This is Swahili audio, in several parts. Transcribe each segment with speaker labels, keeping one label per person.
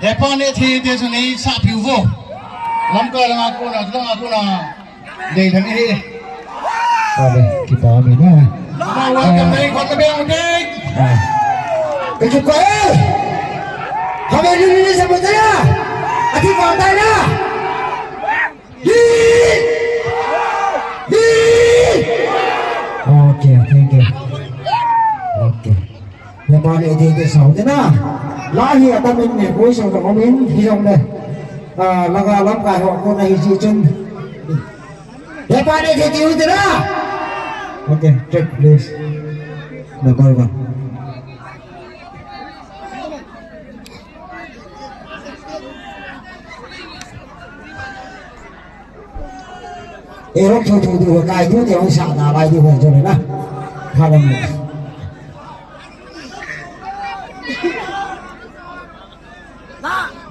Speaker 1: Depan ni ti sini sak piuvo. Lamka lang ako na day dan ini.
Speaker 2: Sabi kita amin na.
Speaker 1: Welcome day, kota bang day.
Speaker 2: Kecuk ko kami dulu sa putera. Ati kota na. Okay, thank you. Okay. Yang mana itu sahut na. Lahi atau minne, koi sahut kau min hijau deh. Laga lam kai hok ko na hiji chun. Yang mana itu na. Okay, check please. Number 1. Erok tu kai tu dia orang sana lagi tu macam mana? Kalau ni.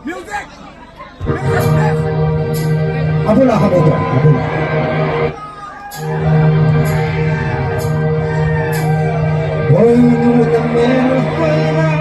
Speaker 3: Music.
Speaker 2: Apa lah apa tu? Apa? Oh, you know the man.